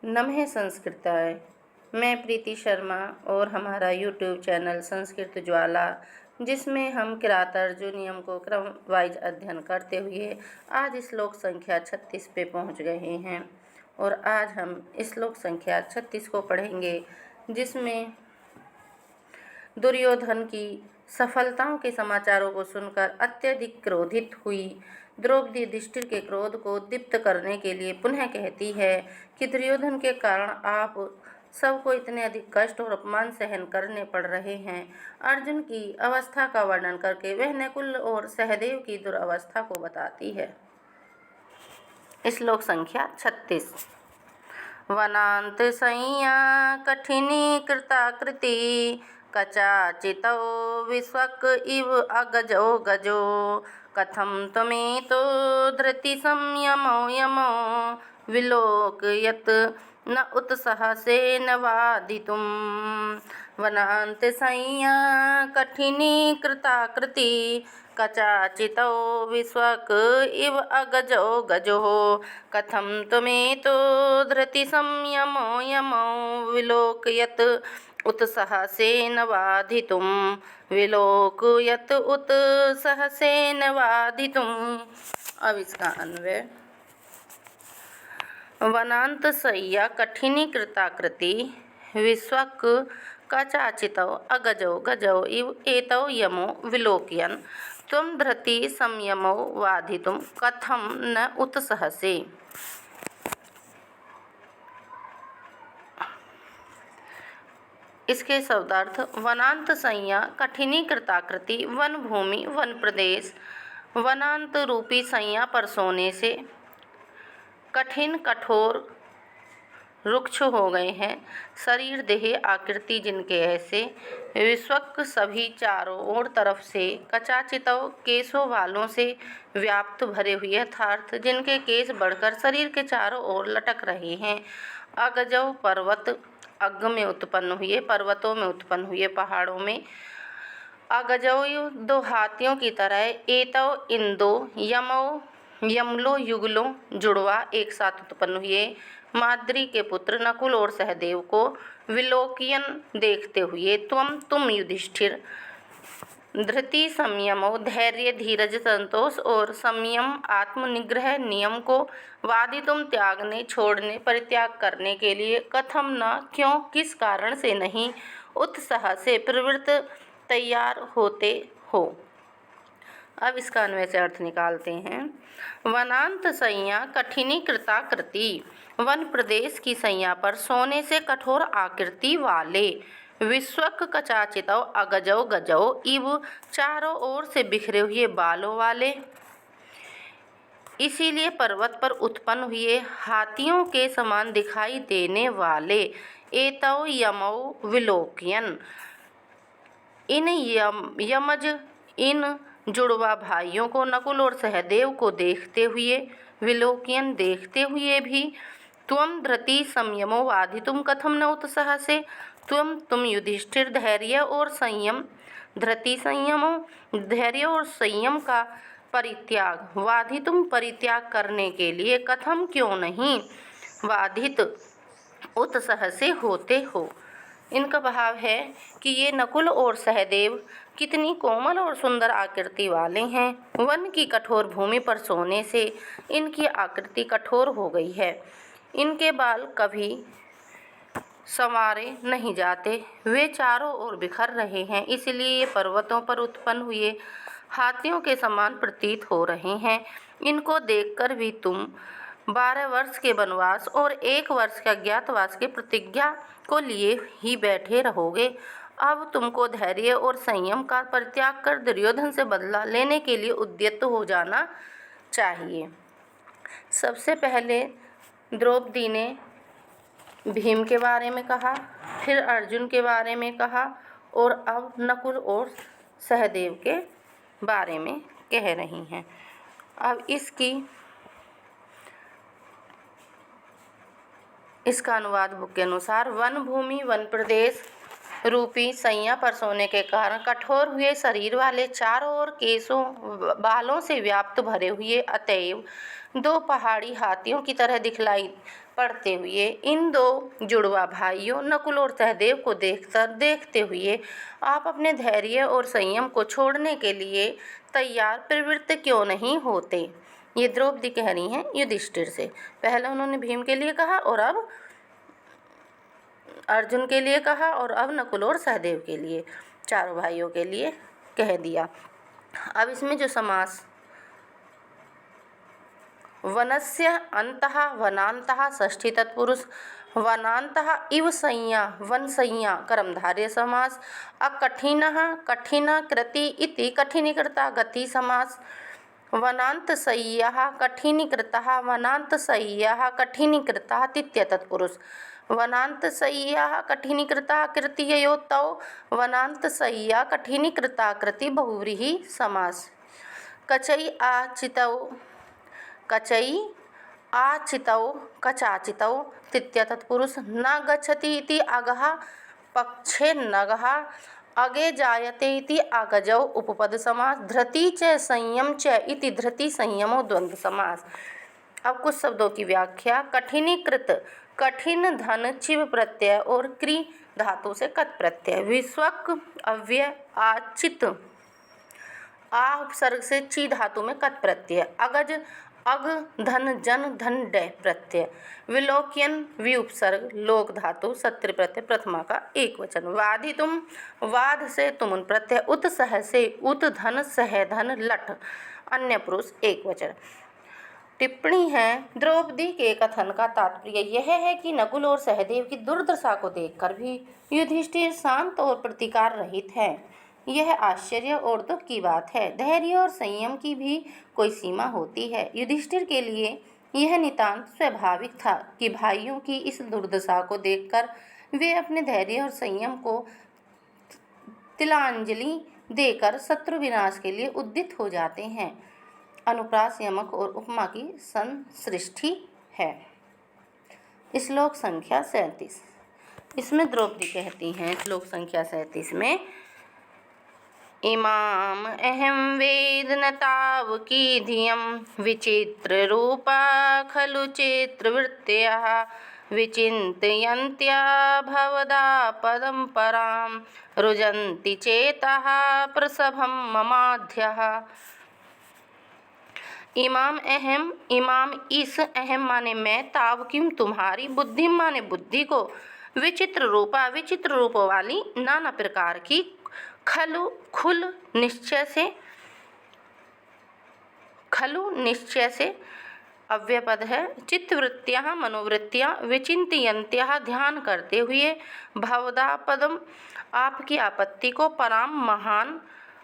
नमः संस्कृताय। मैं प्रीति शर्मा और हमारा यूट्यूब चैनल संस्कृत ज्वाला, जिसमें हम किरात अर्जुन नियम को क्रम वाइज अध्ययन करते हुए आज श्लोक संख्या 36 पे पहुंच गए हैं। और आज हम श्लोक संख्या 36 को पढ़ेंगे, जिसमें दुर्योधन की सफलताओं के समाचारों को सुनकर अत्यधिक क्रोधित हुई द्रौपदी युधिष्ठिर के क्रोध को दीप्त करने के लिए पुनः कहती है कि दुर्योधन के कारण आप सबको इतने अधिक कष्ट और अपमान सहन करने पड़ रहे हैं। अर्जुन की अवस्था का वर्णन करके वह नकुल और सहदेव की दुर्अवस्था को बताती है। श्लोक संख्या 36। वनांत संज्ञा कठिनी कृताकृति कचाचितो विश्वक इव अगजो गजो कथम त्वमेतो धृति संयमो यमो विलोकयत् न उत्साहसेन वादितुं। वनांत संज्ञा कठिनी कृताकृति कचाचितो विश्वक इव अगजो गजो कथम त्वमेतो धृति संयमो यमो विलोकयत् उत्साहसेन वादितुं। विलोकयत् उत्साहसेन वादितुं। अब इसका अन्वय। वनांत शय्या कठिनी कृताकृति विश्वक कचाचितो अगजो गजो इव एतौ यमो विलोकयन् त्वं धृति संयमो वाधितुं कथं न उत्सहसे। इसके शब्दार्थ। वनांत संज्ञा कठिनी कृताकृति वन भूमि वन प्रदेश वनांत रूपी संज्ञा पर सोने से कठिन कठोर रुक्ष हो गए हैं। शरीर देह आकृति जिनके ऐसे विश्वक सभी चारों ओर तरफ से कचाचितव केशों वालों से व्याप्त भरे हुए यथार्थ जिनके केश बढ़कर शरीर के चारों ओर लटक रहे हैं। अगजव पर्वत अग्ग में उत्पन्न हुए पर्वतों में उत्पन्न हुए पहाड़ों में। अगजव दो हाथियों की तरह। एतव इंदो यमो यमलो युगलो जुड़वा एक साथ उत्पन्न हुए। माद्री के पुत्र नकुल और सहदेव को विलोकियन देखते हुए तुम युधिष्ठिर धृति संयमो धैर्य धीरज संतोष और संयम आत्मनिग्रह नियम को वादितुम त्यागने छोड़ने परित्याग करने के लिए कथम न क्यों किस कारण से नहीं उत्साह से प्रवृत्त तैयार होते हो। अब इसका अन्वय से अर्थ निकालते हैं। वनांत संज्ञा कठिनी कृताकृति वन प्रदेश की संज्ञा पर सोने से कठोर आकृति वाले। विश्वक कचाचितव अगजव गजव इव चारों ओर से बिखरे हुए बालों वाले। इसीलिए पर्वत पर उत्पन्न हुए हाथियों के समान दिखाई देने वाले। एतौ यमौ विलोकयन् इन यमज इन जुड़वा भाइयों को नकुल और सहदेव को देखते हुए विलोकयन देखते हुए भी त्वं धृति संयमो वाधितुम कथम न उत्साह से तुम युधिष्ठिर धैर्य और संयम धृति संयमो धैर्य और संयम का परित्याग वाधितुम परित्याग करने के लिए कथम क्यों नहीं वाधित उत्साह से होते हो। इनका भाव है कि ये नकुल और सहदेव कितनी कोमल और सुंदर आकृति वाले हैं। वन की कठोर भूमि पर सोने से इनकी आकृति कठोर हो गई है। इनके बाल कभी संवारे नहीं जाते, वे चारों ओर बिखर रहे हैं। इसलिए ये पर्वतों पर उत्पन्न हुए हाथियों के समान प्रतीत हो रहे हैं। इनको देखकर भी तुम 12 वर्ष के वनवास और 1 वर्ष के अज्ञातवास की प्रतिज्ञा को लिए ही बैठे रहोगे। अब तुमको धैर्य और संयम का परित्याग कर दुर्योधन से बदला लेने के लिए उद्यत हो जाना चाहिए। सबसे पहले द्रौपदी ने भीम के बारे में कहा, फिर अर्जुन के बारे में कहा और अब नकुल और सहदेव के बारे में कह रही हैं। अब इसका अनुवाद बुक के अनुसार। वन भूमि वन प्रदेश रूपी संज्ञा पर सोने के कारण कठोर हुए शरीर वाले चारों ओर केशों बालों से व्याप्त भरे हुए, अतएव दो पहाड़ी हाथियों की तरह दिखलाई पड़ते हुए इन दो जुड़वा भाइयों नकुल और सहदेव को देखते हुए आप अपने धैर्य और संयम को छोड़ने के लिए तैयार प्रवृत्त क्यों नहीं होते। ये द्रौपदी कह रही हैं युधिष्ठिर से। पहले उन्होंने भीम के लिए कहा और अब अर्जुन के लिए कहा और अब नकुल और सहदेव के लिए, चारों भाइयों के लिए कह दिया। अब इसमें जो समास वनस्य अंतः वनांतः षष्ठी तत्पुरुष वनांतः इव संज्ञा वन संज्ञा कर्मधारय समास अकठिनः कठिन कृति इति कठिनीकृता गति समास वनांतशय्यः कठिनीकृतः वनांतशय्यः कठिनीकृतः तृतीय तत्पुरुष वनांतशय्यः कठिनीकृता कृतियोतौ वनांतशय्या कठिनीकृता कृति बहुव्रीहि समास कचई आचितौ कचाचितौ तृतीय तत्पुरुष न गच्छति इति अगः पक्षे नगः अगे जायते इति अगजौ उपपद समास धृति च संयम च इति धृति संयमो द्वंद्व समास। अब कुछ शब्दों की व्याख्या। कठिनीकृत कठिन धन चिव प्रत्यय और क्री धातु से कत प्रत्यय। विस्वक अव्यय आचित आ उपसर्ग से ची धातु में कत प्रत्यय। अगज अग धन जन धन डे प्रत्यय। विलोक्यन वि उपसर्ग लोक धातु सत्र प्रत्यय प्रथमा का एक वचन। वाधितुम वाध से तुमुन प्रत्यय। उत सह से उत धन सह धन लट अन्य पुरुष एक वचन। टिप्पणी है द्रौपदी के कथन का तात्पर्य यह है कि नकुल और सहदेव की दुर्दशा को देखकर भी युधिष्ठिर शांत और प्रतिकार रहित है। यह आश्चर्य और दुख की बात है। धैर्य और संयम की भी कोई सीमा होती है। युधिष्ठिर के लिए यह नितांत स्वाभाविक था कि भाइयों की इस दुर्दशा को देखकर वे अपने धैर्य और संयम को तिलांजलि देकर शत्रु विनाश के लिए उद्यत हो जाते हैं। अनुप्रास यमक और उपमा की संसृष्टि है। श्लोक संख्या 37। इसमें द्रौपदी कहती हैं श्लोक संख्या 37 में इमाम अहम वेद न तावकी धियम विचित्र रूपा खलु चित्रवृत्त्यः विचिन्तयन्त्या भवदा पदं परां रुजन्ति चेतः प्रसभं ममाध्यः। इमाम अहम इमाम इस अहम माने मैं ताव किम तुम्हारी बुद्धि माने बुद्धि को विचित्र रूपा विचित्र रूप वाली नाना प्रकार की खलु खुल निश्चय से खलु निश्चय से अव्यपद है। चित्तवृत्तियाँ मनोवृत्तियाँ विचिंतयन्त्याः ध्यान करते हुए भवदा पदम आपकी आपत्ति को पराम महान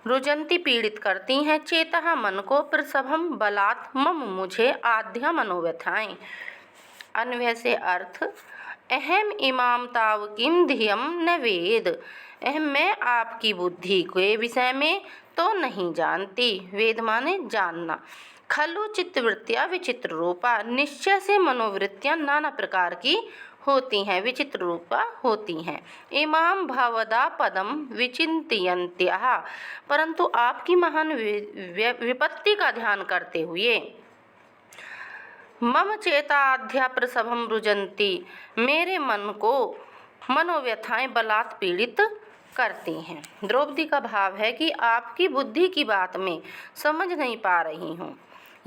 रुजंती पीड़ित करती हैं चेतः मन को प्रसभम बलात् मम मुझे आध्या मनोव्यथाएं। अन्वय से अर्थ अहम इमाम ताव किम धियम न वेद अहम मैं आपकी बुद्धि के विषय में तो नहीं जानती। वेद माने जानना। खलु चित्तवृत्तियाँ विचित्र रूपा निश्चय से मनोवृत्तियाँ नाना प्रकार की होती हैं विचित्र रूपा होती हैं। इमाम भवदा पदम विचिंतयन्त्याः परंतु आपकी महान विपत्ति का ध्यान करते हुए मम चेताध्या प्रसभम रुजंती मेरे मन को मनोव्यथाएं बलात् पीड़ित करती हैं। द्रौपदी का भाव है कि आपकी बुद्धि की बात में समझ नहीं पा रही हूँ।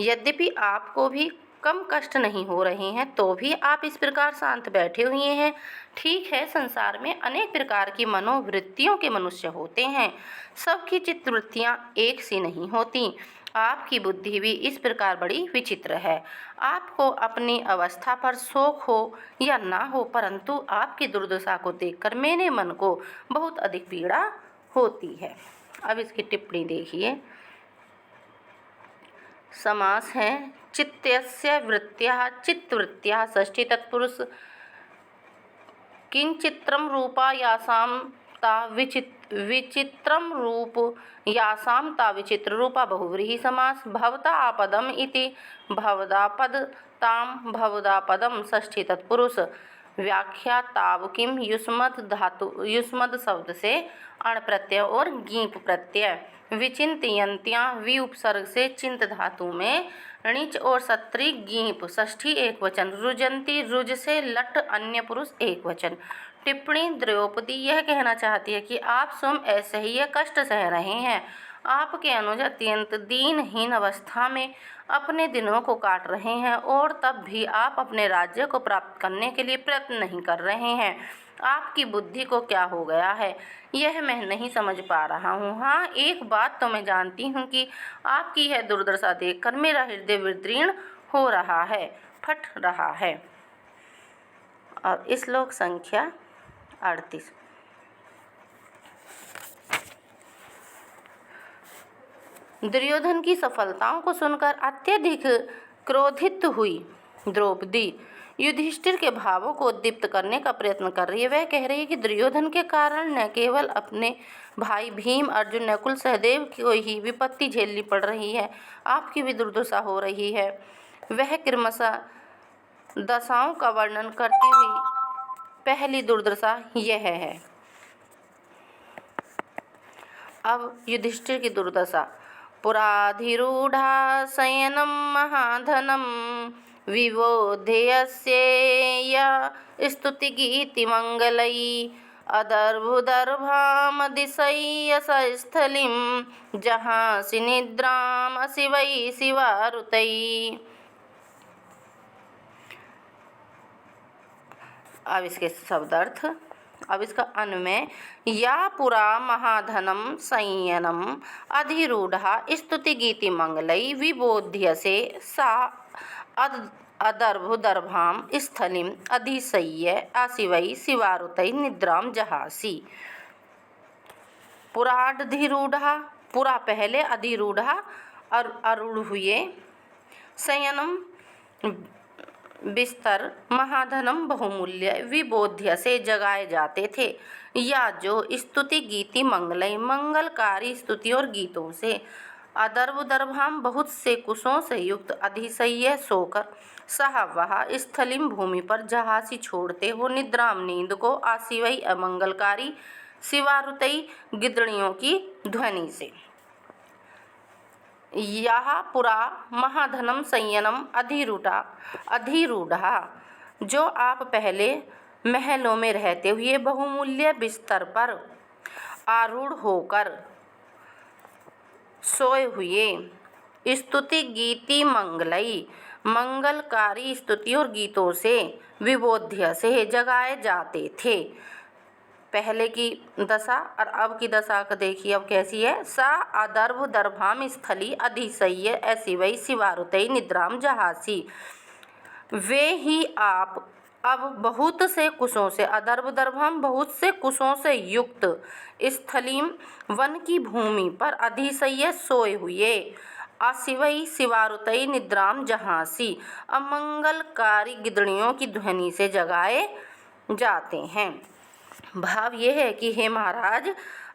यद्यपि आपको भी कम कष्ट नहीं हो रहे हैं तो भी आप इस प्रकार शांत बैठे हुए हैं। ठीक है, संसार में अनेक प्रकार की मनोवृत्तियों के मनुष्य होते हैं। सबकी चित्तवृत्तियाँ एक सी नहीं होती। आपकी बुद्धि भी इस प्रकार बड़ी विचित्र है। आपको अपनी अवस्था पर शोक हो या ना हो परंतु आपकी दुर्दशा को देखकर मेरे मन को बहुत अधिक पीड़ा होती है। अब इसकी टिप्पणी देखिए। समास है चित्तस्य वृत्त्याः चित्तवृत्त्याः षष्ठी तत्पुरुष किंचित्रम रूपा यासां ता विचित्रम रूप यासां ता विचित्र रूपा बहुव्रीहि समास। भवता आपदम इति भवदा पद ताम भवदा पदम षष्ठी तत्पुरुष व्याख्या तावकीम युष्मद शब्द से अण प्रत्यय और गीप प्रत्यय। विचिंतयन्त्यां वि उपसर्ग से चिंत धातु में णिच और सत्री गीप षष्ठी एक वचन। रुजंती रुज से लट अन्य पुरुष एक वचन। टिप्पणी द्रौपदी यह कहना चाहती है कि आप स्वयं ऐसे ही यह कष्ट सह रहे हैं। आपके अनुज अत्यंत दीनहीन अवस्था में अपने दिनों को काट रहे हैं और तब भी आप अपने राज्य को प्राप्त करने के लिए प्रयत्न नहीं कर रहे हैं। आपकी बुद्धि को क्या हो गया है, यह मैं नहीं समझ पा रहा हूँ। हाँ, एक बात तो मैं जानती हूँ कि आपकी यह दुर्दशा देखकर मेरा हृदय विदीर्ण हो रहा है, फट रहा है। अब श्लोक संख्या 38। दुर्योधन की सफलताओं को सुनकर अत्यधिक क्रोधित हुई द्रौपदी युधिष्ठिर के भावों को उद्दीप्त करने का प्रयत्न कर रही है। वह कह रही है कि दुर्योधन के कारण न केवल अपने भाई भीम, अर्जुन, नकुल, सहदेव को ही विपत्ति झेलनी पड़ रही है, आपकी भी दुर्दशा हो रही है। वह क्रमशः दशाओं का वर्णन करती हुई पहली दुर्दशा यह है। अब युधिष्ठिर की दुर्दशा। पुराधिरूढ़ा शयनं महाधनं विवोध्यस्येय स्तुतिगीतिमङ्गलैः अदर्भुदर्भामतिशय्यस्थलीं जहांसि निद्रामसि वै शिवारुतैः। अब इसके शब्दार्थ। अब इसका अन्वय। या पुरा महाधनम संयनम अधिरूढ़ा स्तुति गीति मंगलई विबोध्यसे सा अदर्भुदर्भाम स्थलिम अधिशय्य आशिवई शिवारुतई निद्राम जहासी। पुराधिरूढ़ा, पुरा पहले, अधिरूढ़ा आरूढ़ हुए, शयनम बिस्तर, महाधनम बहुमूल्य, विबोध्य से जगाए जाते थे, या जो स्तुति गीति मंगलई मंगलकारी स्तुति और गीतों से, अदर्भुदर्भाम बहुत से कुशों से युक्त, अधिशय्य सोकर, सह वह स्थलिम भूमि पर जहासी छोड़ते हो, निद्राम नींद को, आशिवई अमंगलकारी, शिवारुतई गिदड़ियों की ध्वनि से। यह पुरा महाधनम संयनम अधिरूढ़ा, जो आप पहले महलों में रहते हुए बहुमूल्य बिस्तर पर आरूढ़ होकर सोए हुए, स्तुति गीति मंगलई मंगलकारी स्तुति और गीतों से, विबोध्य से जगाए जाते थे। पहले की दशा और अब की दशा का देखिए अब कैसी है। सा अदर्भुदर्भाम स्थली अधिशय्य ऐसिवई शिवारुतई निद्राम जहासी। वे ही आप अब बहुत से कुशों से, अदर्भुदर्भाम बहुत से कुशों से युक्त, स्थलीम वन की भूमि पर, अधिशय्य सोए हुए, आशिवई शिवारुतई निद्राम जहासी अमंगलकारी गिदड़ियों की ध्वनि से जगाए जाते हैं। भाव यह है कि हे महाराज,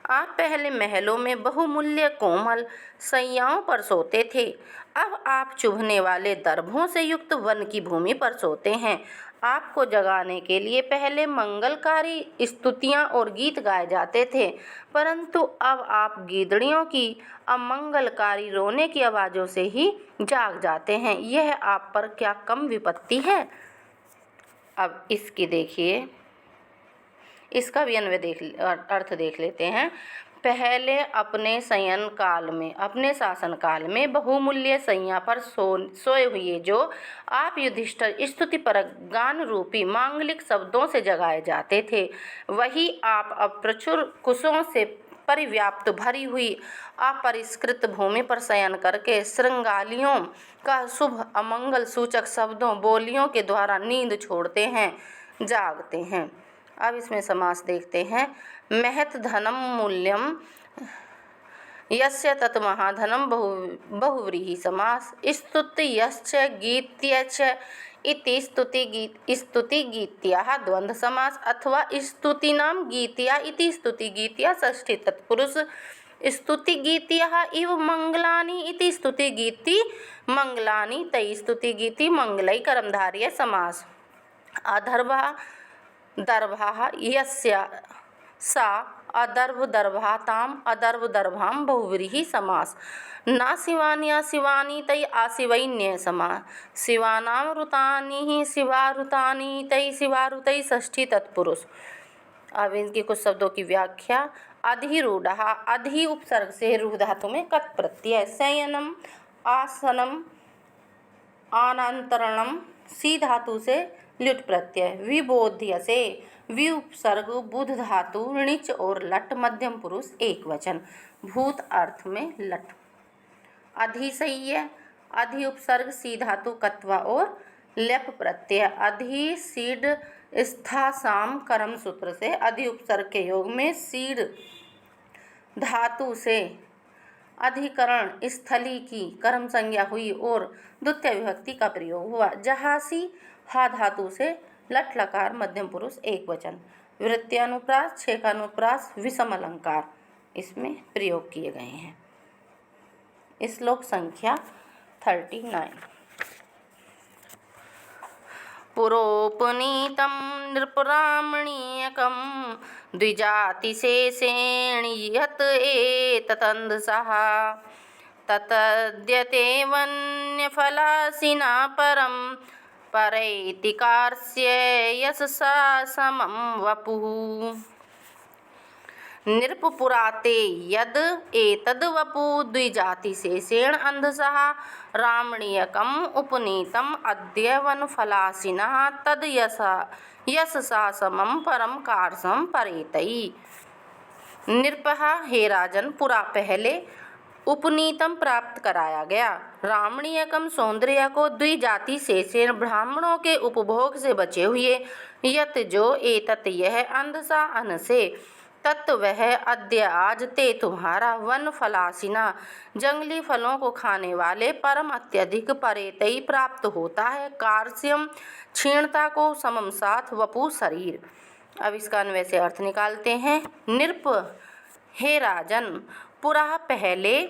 आप पहले महलों में बहुमूल्य कोमल शैयाओं पर सोते थे, अब आप चुभने वाले दर्भों से युक्त वन की भूमि पर सोते हैं। आपको जगाने के लिए पहले मंगलकारी स्तुतियाँ और गीत गाए जाते थे, परंतु अब आप गीदड़ियों की अमंगलकारी रोने की आवाज़ों से ही जाग जाते हैं। यह आप पर क्या कम विपत्ति है। अब इसकी देखिए, इसका भी अन्वय अर्थ देख लेते हैं। पहले अपने शयन काल में, अपने शासन काल में बहुमूल्य शैया पर सोए हुए जो आप युधिष्ठिर स्तुति पर गान रूपी मांगलिक शब्दों से जगाए जाते थे, वही आप अब प्रचुर कुशों से परिव्याप्त भरी हुई अपरिष्कृत भूमि पर शयन करके श्रृंगालियों का शुभ अमंगल सूचक शब्दों बोलियों के द्वारा नींद छोड़ते हैं, जागते हैं। अब इसमें समास देखते हैं। महत धनम मूल्यम यस्य तत् महाधनम बहुव्रीहि समास। स्तुत्यश्च गीत्यश्च इति स्तुतिगीत्याः द्वंद्व समास, अथवा स्तुतीनां गीत्या इति स्तुतिगीत्या षष्ठी तत्पुरुष। स्तुतिगीत्याः इव मंगलानि इति स्तुतिगीति मंगलानि तै स्तुतिगीति मंगलै कर्मधारय समास। अधर्वा दर्भः यस्या सा अदर्भदर्भाताम् अदर्भदर्भां बहुव्रीहि समास। न शिवान्या शिवानी तै आशिवैन्य समास। शिवानां ऋतानि शिवाऋतानि तै शिवाऋतै षष्ठी तत्पुरुष। अब इनके कुछ शब्दों की व्याख्या। अधिरूढ़ः, अधि उपसर्ग से रूढ़ धातु में कत प्रत्यय। शयनम, आसनम, आनांतरणम, सी धातु से ल्युट प्रत्यय। विबोध्य से वि उपसर्ग बुध धातु णिच और लट मध्यम पुरुष एक वचन। भूत अर्थ में लट। अधिशय्य, अधि उपसर्ग सी धातु कत्वा और लेप प्रत्यय। अधि सीड स्था साम कर्म सूत्र से अधि उपसर्ग के योग में सीड धातु से अधिकरण स्थली की कर्म संज्ञा हुई और द्वितीय विभक्ति का प्रयोग हुआ। जहासी हा धातु से लट लकार मध्यम पुरुष एक वचन। वृत्त्यानुप्रास, छेकानुप्रास, विषम अलंकार इसमें प्रयोग किए गए हैं। श्लोक संख्या 39। पुरोपनीतं नृपरामणीयकं द्विजातिशेषेण यत् एतदंधसः ततद्यते वन्यफलासिना परं परैति कार्ष्य यशसा समं वपुः। नृपपुराते यद एतद् वपु द्विजातिशेषेण अंधसः रामणीयकम् उपनीतम् अद्य वनफलासिनः तद् यशसा समं परम कार्षं परेतै। नृपः, हे राजन, पुरा पहले, उपनीतम प्राप्त कराया गया, रामणीयकम सौंदर्य को, द्विजाति शेषेण ब्राह्मणों के उपभोग से बचे हुए, यत जो, एतत यह, अंधसा अन्न से, तत्व वह, अद्य आज, ते तुम्हारा, वन फलासिना जंगली फलों को खाने वाले, परम अत्यधिक, परेतई प्राप्त होता है, कार्ष्यम क्षीणता को, समम साथ, वपु शरीर। अब इसका अन्वय से अर्थ निकालते हैं। नृप, हे राजन, पुरा पहले,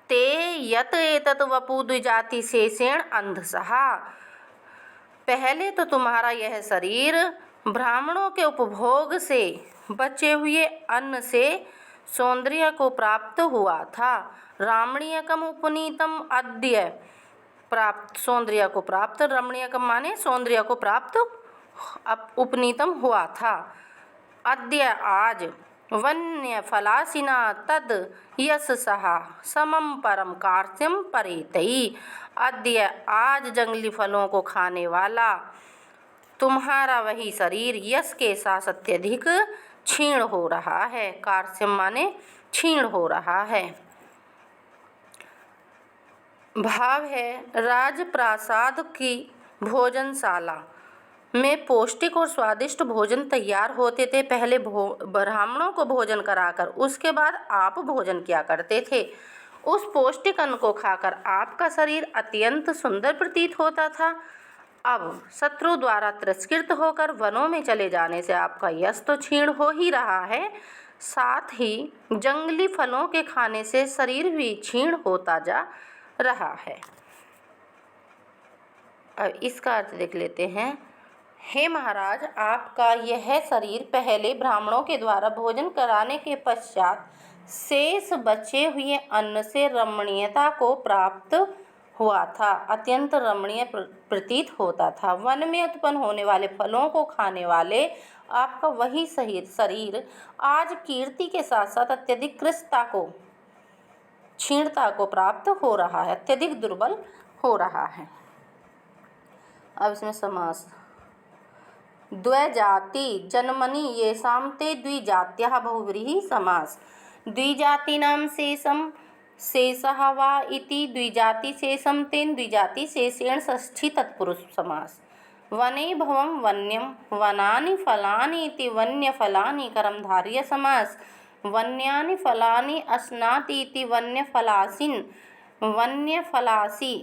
ते यत एतत वपु द्विजाति शेषेण अंधसहा, पहले तो तुम्हारा यह शरीर ब्राह्मणों के उपभोग से बचे हुए अन्न से सौंदर्य को प्राप्त हुआ था। रामणीयकम उपनीतम अद्य, प्राप्त सौंदर्य को प्राप्त, रमणीयकम माने सौंदर्य को प्राप्त, उपनीतम हुआ था। अद्य आज, वन्य फलासिना तद यशसः समम परम कार्ष्यम परेतई, अद्य आज जंगली फलों को खाने वाला तुम्हारा वही शरीर यश के साथ अत्यधिक क्षीण हो रहा है। कार्ष्यम माने क्षीण हो रहा है। भाव है, राजप्रासाद की भोजनशाला में पौष्टिक और स्वादिष्ट भोजन तैयार होते थे। पहले ब्राह्मणों को भोजन कराकर उसके बाद आप भोजन किया करते थे। उस पौष्टिक अन्न को खाकर आपका शरीर अत्यंत सुंदर प्रतीत होता था। अब शत्रु द्वारा तिरस्कृत होकर वनों में चले जाने से आपका यश तो क्षीण हो ही रहा है, साथ ही जंगली फलों के खाने से शरीर भी क्षीण होता जा रहा है। अब इसका अर्थ देख लेते हैं। हे महाराज, आपका यह शरीर पहले ब्राह्मणों के द्वारा भोजन कराने के पश्चात शेष बचे हुए अन्न से रमणीयता को प्राप्त हुआ था, अत्यंत रमणीय प्रतीत होता था। वन में उत्पन्न होने वाले फलों को खाने वाले आपका वही शरीर आज कीर्ति के साथ साथ अत्यधिक कृशता को, क्षीणता को प्राप्त हो रहा है, अत्यधिक दुर्बल हो रहा है। अब इसमें समास। द्विजाति जन्मनि येषां ते द्विजात्याः बहुव्रीहि समास। द्विजातीनां शेषं शेषः वा इति द्विजातिशेषं तेन द्विजातिशेषेण षष्ठी तत्पुरुष समास। वने भवं वन्यं, वनानि फलानि इति वन्यफलानि कर्मधारय समास। वन्यानि फलानि अश्नाति इति वन्यफलासिन्, वन्यफलासि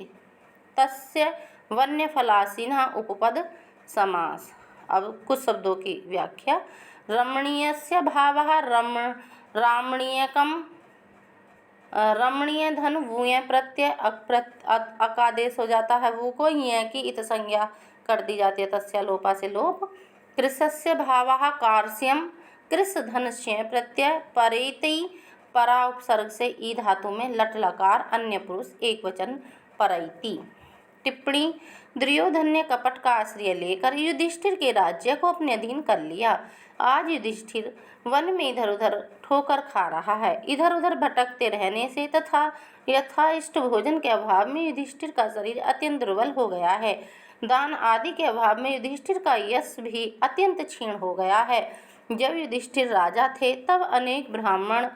तस्य वन्यफलासिनः उपपद समास। अब कुछ शब्दों की व्याख्या। रमणीयस्य भावः रामणीयकम, रमणीय धन वूय प्रत्यय अकादेश हो जाता है, वो को ये की इत संज्ञा कर दी जाती है, तस्या लोपा से लोप। कृशस्य भावः कार्ष्यम् कृशधनस्य प्रत्यय परेति परा उपसर्ग से ई धातु में लट लकार अन्य पुरुष एक वचन परैति। टिप्पणी। दुर्योधन ने कपट का आश्रय लेकर युधिष्ठिर के राज्य को अपने अधीन कर लिया। आज युधिष्ठिर वन में इधर उधर ठोकर खा रहा है। इधर उधर भटकते रहने से तथा यथाइष्ट भोजन के अभाव में युधिष्ठिर का शरीर अत्यंत दुर्बल हो गया है। दान आदि के अभाव में युधिष्ठिर का यश भी अत्यंत क्षीण हो गया है। जब युधिष्ठिर राजा थे तब अनेक ब्राह्मण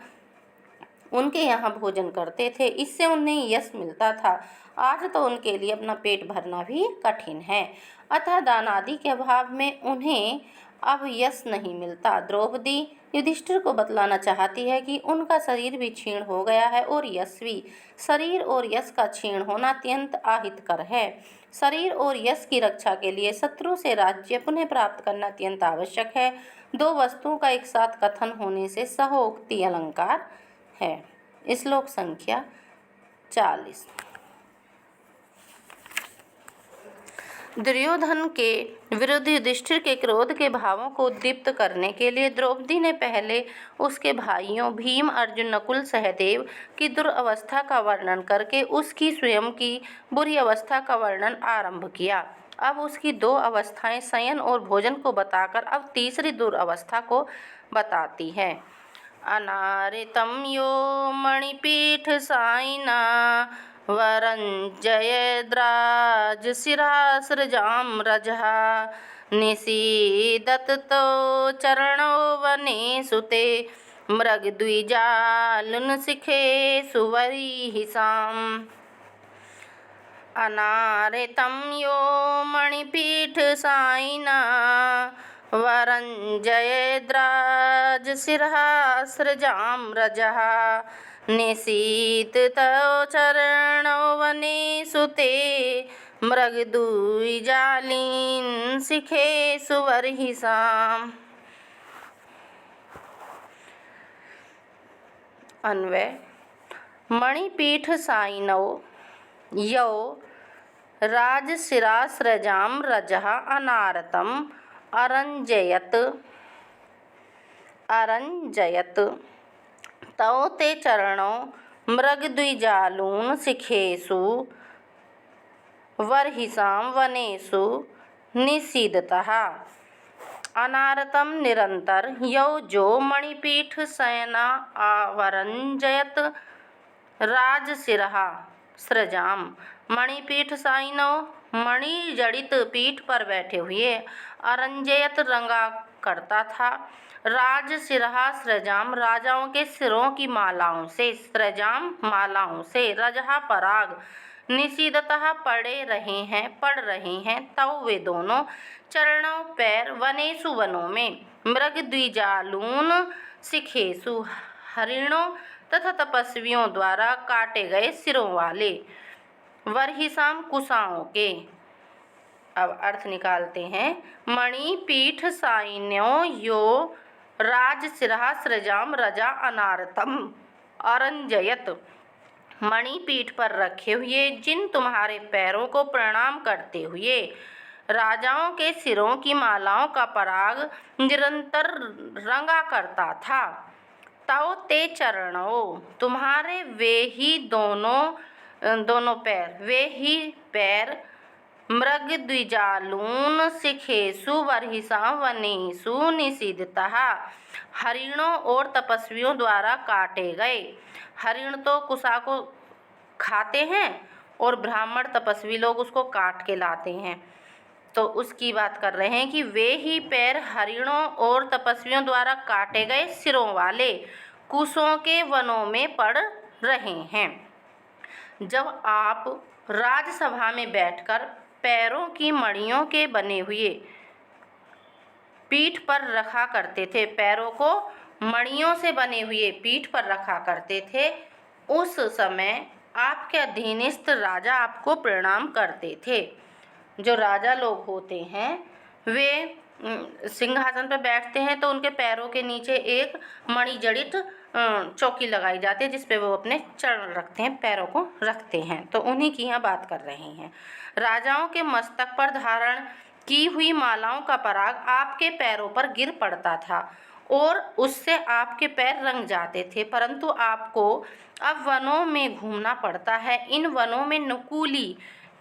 उनके यहाँ भोजन करते थे, इससे उन्हें यश मिलता था। आज तो उनके लिए अपना पेट भरना भी कठिन है, अतः दान आदि के अभाव में उन्हें अब यश नहीं मिलता। द्रौपदी युधिष्ठिर को बतलाना चाहती है कि उनका शरीर भी क्षीण हो गया है और यश भी। शरीर और यश का क्षीण होना अत्यंत अहितकर है। शरीर और यश की रक्षा के लिए शत्रु से राज्य पुनः प्राप्त करना अत्यंत आवश्यक है। दो वस्तुओं का एक साथ कथन होने से सहोक्ति अलंकार है। श्लोक संख्या 40। दुर्योधन के विरुद्ध युधिष्ठिर के क्रोध के भावों को उद्दीप्त करने के लिए द्रौपदी ने पहले उसके भाइयों भीम, अर्जुन, नकुल, सहदेव की दुर्अवस्था का वर्णन करके उसकी स्वयं की बुरी अवस्था का वर्णन आरंभ किया। अब उसकी दो अवस्थाएं शयन और भोजन को बताकर अब तीसरी दुर्अवस्था को बताती है। अनारितं यो मणिपीठ साइना वरञ्जयद्राजशिरासृजां रजः निषीदतो चरणो वने सुते मृगद्विजालुनशिखेषु वरीहिषाम्। अनारितं यो मणिपीठ साइना वरञ्जयद्राजशिरासृजां रजः निषीदतो चरणो वने सुते मृगद्विजालिनशिखेषु वरीहिषाम्। अन्वय। मणिपीठ साइनौ यौ राजशिरास्रजां रजः अनारतम् अरञ्जयत् तौ ते चरणौ मृगद्विजालूनशिखेषु वरीहिषां वनेषु निषीदतः। अनारतं निरंतर यौ जो मणिपीठ शयना आवरञ्जयत् राजशिरः सृजाम। मणिपीठ साइनौ मणि जड़ित पीठ पर बैठे हुए अरंजयत रंगा करता था। राजशिरः सृजाम राजाओं के सिरों की मालाओं से, सृजाम मालाओं से, रजहा पराग, निषीदतः पड़ रहे हैं तव वे दोनों चरणों पैर वनेषु वनों में मृगद्विजालून शिखेषु हरिणों तथा तपस्वियों द्वारा काटे गए सिरों वाले वरीहिषां कुशाओं के। अब अर्थ निकालते हैं। मणि पीठ साइन्यो यो राजशिरः सृजाम रजा अनारतम अरंजयत। मणि पीठ पर रखे हुए जिन तुम्हारे पैरों को प्रणाम करते हुए राजाओं के सिरों की मालाओं का पराग निरंतर रंगा करता था। तव ते चरणों तुम्हारे वे ही दोनों पैर मृगद्विजालून शिखेषु वरीहिषां वनेषु निषीदतः हरिणों और तपस्वियों द्वारा काटे गए। हरिण तो कुशा को खाते हैं और ब्राह्मण तपस्वी लोग उसको काट के लाते हैं, तो उसकी बात कर रहे हैं कि वे ही पैर हरिणों और तपस्वियों द्वारा काटे गए सिरों वाले कुशों के वनों में पड़ रहे हैं। जब आप राजसभा में बैठकर पैरों की मणियों के बने हुए पीठ पर रखा करते थे, पैरों को मणियों से बने हुए पीठ पर रखा करते थे, उस समय आपके अधीनस्थ राजा आपको प्रणाम करते थे। जो राजा लोग होते हैं वे सिंहासन पर बैठते हैं तो उनके पैरों के नीचे एक मणि जड़ित चौकी लगाई जाती है जिस पे वो अपने चरण रखते हैं, पैरों को रखते हैं, तो उन्हीं की यहाँ बात कर रहे हैं। राजाओं के मस्तक पर धारण की हुई मालाओं का पराग आपके पैरों पर गिर पड़ता था और उससे आपके पैर रंग जाते थे, परंतु आपको अब वनों में घूमना पड़ता है। इन वनों में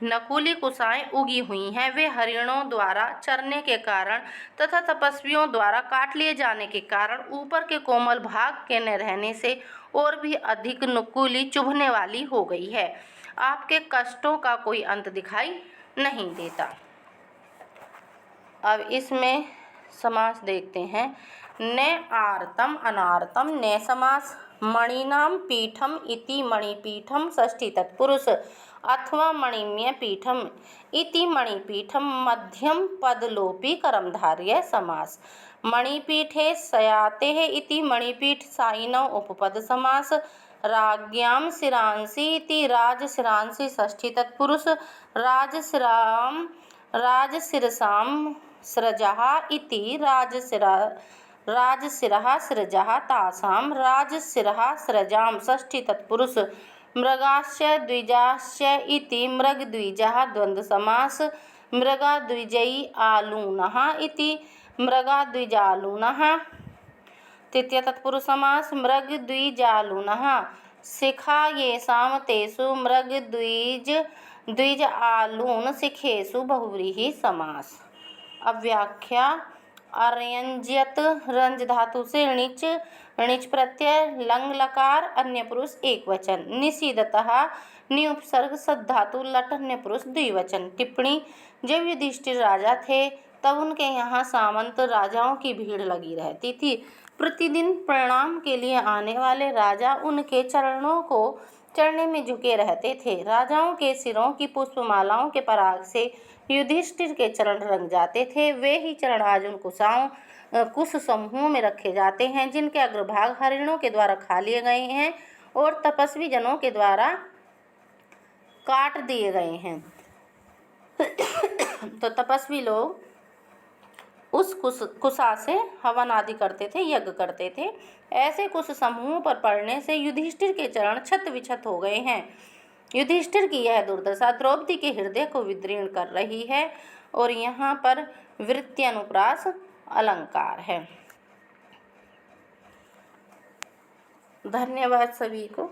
नकुली कुशाएं उगी हुई हैं। वे हरिणों द्वारा चरने के कारण तथा तपस्वियों द्वारा काट लिए जाने के कारण ऊपर के कोमल भाग के न रहने से और भी अधिक नुकीली चुभने वाली हो गई है। आपके कष्टों का कोई अंत दिखाई नहीं देता। अब इसमें समास देखते हैं। ने आर्तम अनार्तम ने समास। मणिनाम पीठम इति मणिपीठम षष्ठी तत्पुरुष अथवा मणिमय पीठम इति मणिपीठम मध्यम पदलोपी कर्मधारय समास। मणिपीठे शयाते इति मणिपीठ साइनव उपपद समास। राज्ञां शिरांसि इति राजशिरांसि षष्ठी तत्पुरुष राजशिरसां सृजः इति राजशिरः सृजः तासां राजशिरः सृजां षष्ठी तत्पुरुष। मृगाश्च द्विजाश्च इति मृगद्विजः द्वन्द्व समास। मृगद्विजई आलूनः इति मृगद्विजालूनः तृतीय तत्पुरुष समास। मृगद्विजालूनः शिखा येषां तेषु मृगद्विज आलून शिखेषु बहुव्रीहि समास। अब व्याख्या। अर्यंज्यत रंज धातु से णिच प्रत्यय लंग लकार अन्य पुरुष एक वचन। निषीदतः नि उपसर्ग सद धातु लट अन्य पुरुष द्विवचन। टिप्पणी। जब युधिष्ठिर राजा थे तब उनके यहाँ सामंत राजाओं की भीड़ लगी रहती थी। प्रतिदिन प्रणाम के लिए आने वाले राजा उनके चरणों को चढ़ने में झुके रहते थे। राजाओं के सिरों की पुष्पमालाओं के पराग से युधिष्ठिर के चरण रंग जाते थे। वे ही चरण आज उन कुश समूहों में रखे जाते हैं जिनके अग्रभाग हरिणों के द्वारा खा लिए गए हैं और तपस्वी जनों के द्वारा काट दिए गए हैं। तो तपस्वी लोग उस कुशा से हवन आदि करते थे, यज्ञ करते थे। ऐसे कुश समूहों पर पड़ने से युधिष्ठिर के चरण छत विछत हो गए हैं। युधिष्ठिर की यह दुर्दशा द्रौपदी के हृदय को विदीर्ण कर रही है और यहाँ पर वृत्त्यनुप्रास अलंकार है। धन्यवाद सभी को।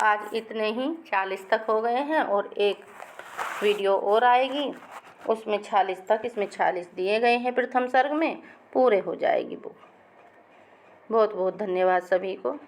आज इतने ही 40 तक हो गए हैं और एक वीडियो और आएगी उसमें 46 तक, इसमें 46 दिए गए हैं प्रथम सर्ग में, पूरे हो जाएगी बुक। बहुत बहुत धन्यवाद सभी को।